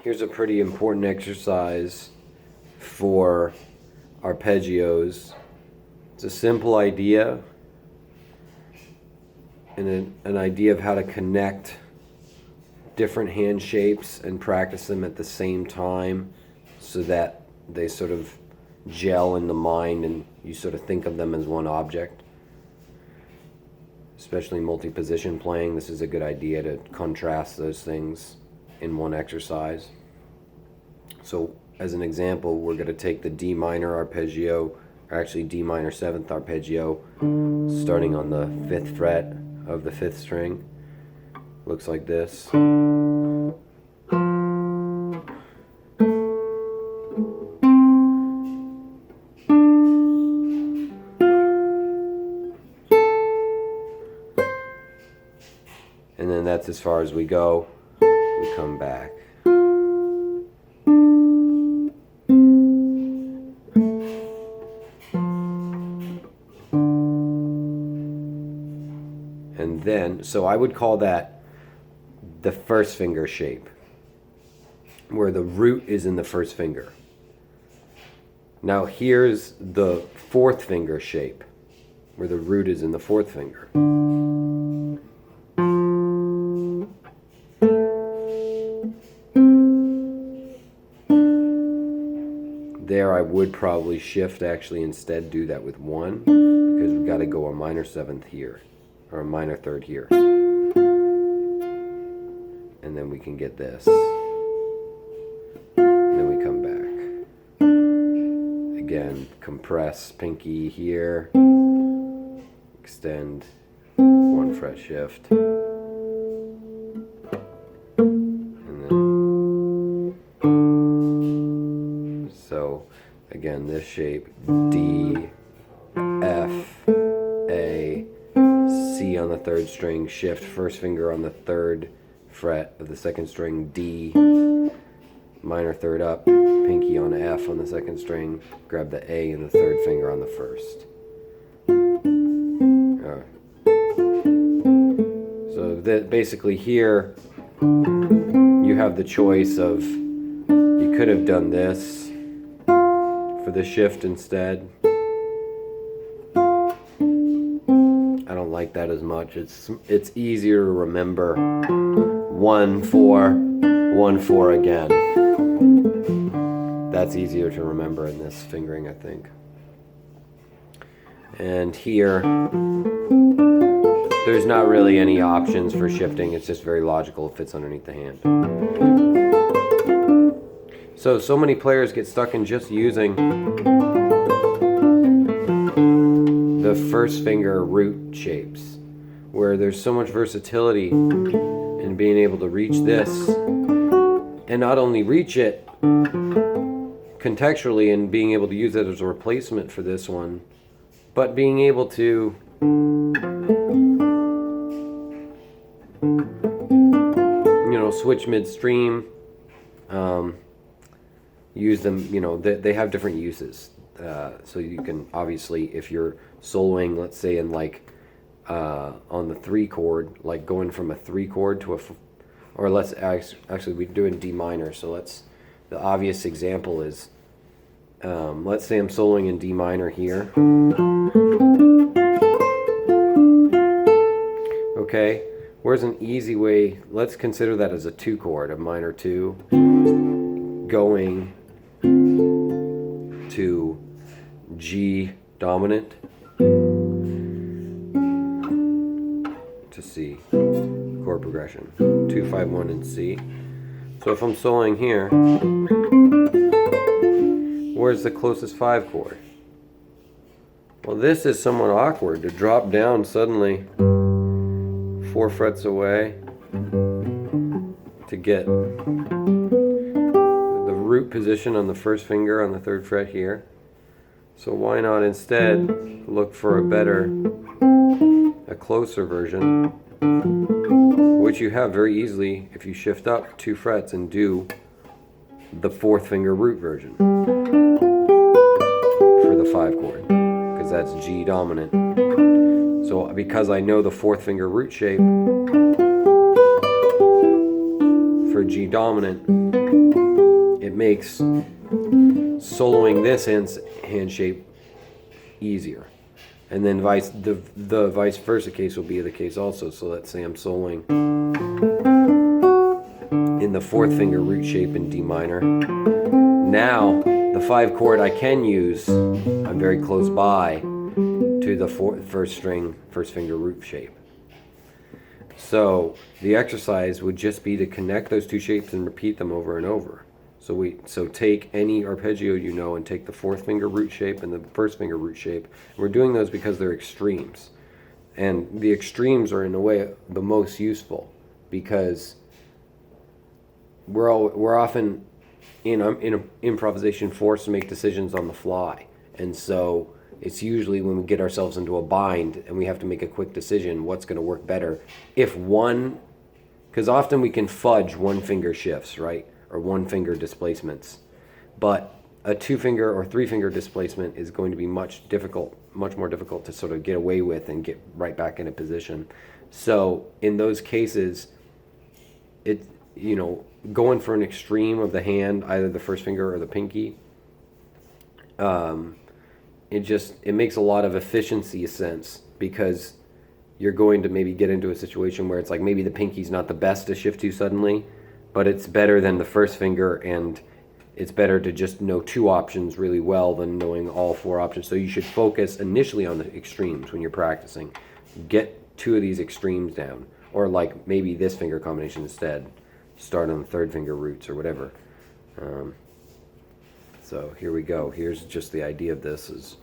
Here's a pretty important exercise for arpeggios. It's a simple idea and an idea of how to connect different hand shapes and practice them at the same time so that they sort of gel in the mind and you sort of think of them as one object. Especially multi-position playing, this is a good idea to contrast those things in one exercise. So as an example, we're going to take the D minor arpeggio, or actually D minor 7th arpeggio, starting on the 5th fret of the 5th string. Looks like this. And then that's as far as we go. We come back. And then, so I would call that the first finger shape, where the root is in the first finger. Now here's the 4th finger shape, where the root is in the 4th finger. There I would probably shift, actually instead do that with 1, because we've got to go a minor 7th here, or a minor 3rd here. And then we can get this. And then we come back. Again, compress pinky here, extend 1 fret shift. So again, this shape, D, F, A, C on the 3rd string, shift 1st finger on the 3rd fret of the 2nd string, D, minor 3rd up, pinky on F on the 2nd string, grab the A and the 3rd finger on the 1st. So that basically here you have the choice of, you could have done this for the shift instead. I don't like that as much. It's easier to remember 1 4 1 4 again. That's easier to remember in this fingering, I think. And here there's not really any options for shifting. It's just very logical. It fits underneath the hand. So many players get stuck in just using the first finger root shapes, where there's so much versatility in being able to reach this, and not only reach it contextually and being able to use it as a replacement for this one, but being able to switch midstream, use them, they have different uses. So you can obviously, if you're soloing, let's say in on the 3 chord, like going from a 3 chord to or let's actually we're doing D minor. So the obvious example is, let's say I'm soloing in D minor here. Okay, where's an easy way? Let's consider that as a 2 chord, a minor 2, going to G dominant to C, chord progression, 2 5 1 and C. So if I'm soloing here, where's the closest 5 chord? Well, this is somewhat awkward to drop down suddenly 4 frets away to get the root position on the 1st finger on the 3rd fret here. So why not instead look for a closer version, which you have very easily if you shift up 2 frets and do the 4th finger root version for the 5 chord, because that's G dominant. So because I know the 4th finger root shape for G dominant, makes soloing this hand shape easier. And then the vice versa case will be the case also. So let's say I'm soloing in the fourth finger root shape in D minor. Now, the 5 chord I can use, I'm very close by to the first string, first finger root shape. So the exercise would just be to connect those two shapes and repeat them over and over. So take any arpeggio you know and take the fourth finger root shape and the first finger root shape. We're doing those because they're extremes. And the extremes are in a way the most useful because we're often in improvisation forced to make decisions on the fly. And so it's usually when we get ourselves into a bind and we have to make a quick decision, what's going to work better. Because often we can fudge one finger shifts, right? Or one finger displacements. But a 2-finger or 3-finger displacement is going to be much more difficult to sort of get away with and get right back into position. So in those cases, going for an extreme of the hand, either the first finger or the pinky, it makes a lot of efficiency sense because you're going to maybe get into a situation where it's like maybe the pinky's not the best to shift to suddenly, but it's better than the first finger, and it's better to just know 2 options really well than knowing all 4 options. So you should focus initially on the extremes when you're practicing. Get 2 of these extremes down, or like maybe this finger combination instead. Start on the 3rd finger roots or whatever. So here we go. Here's just the idea of this is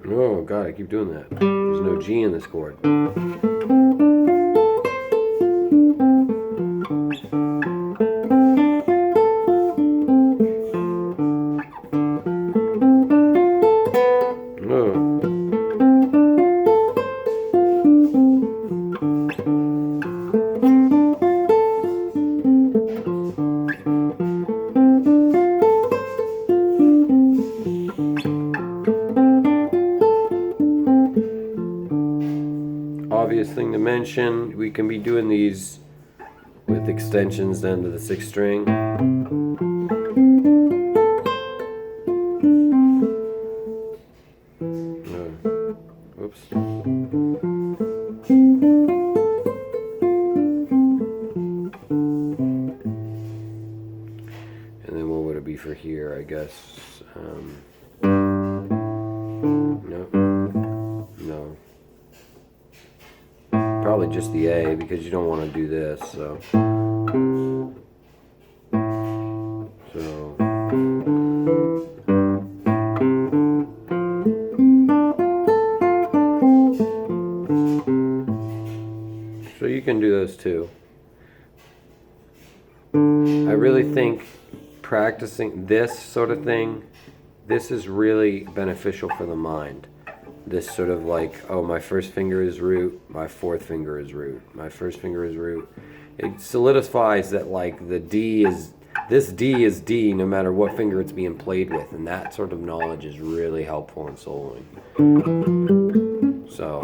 oh god, I keep doing that. There's no G in this chord. Obvious thing to mention, we can be doing these with extensions down to the 6th string. Oops. And then what would it be for here, I guess? No. Probably just the A, because you don't want to do this, so you can do those too. I really think practicing this sort of thing, this is really beneficial for the mind. This sort of like, oh, my first finger is root, my 4th finger is root, my first finger is root. It solidifies that like this D is D no matter what finger it's being played with, and that sort of knowledge is really helpful in soloing. So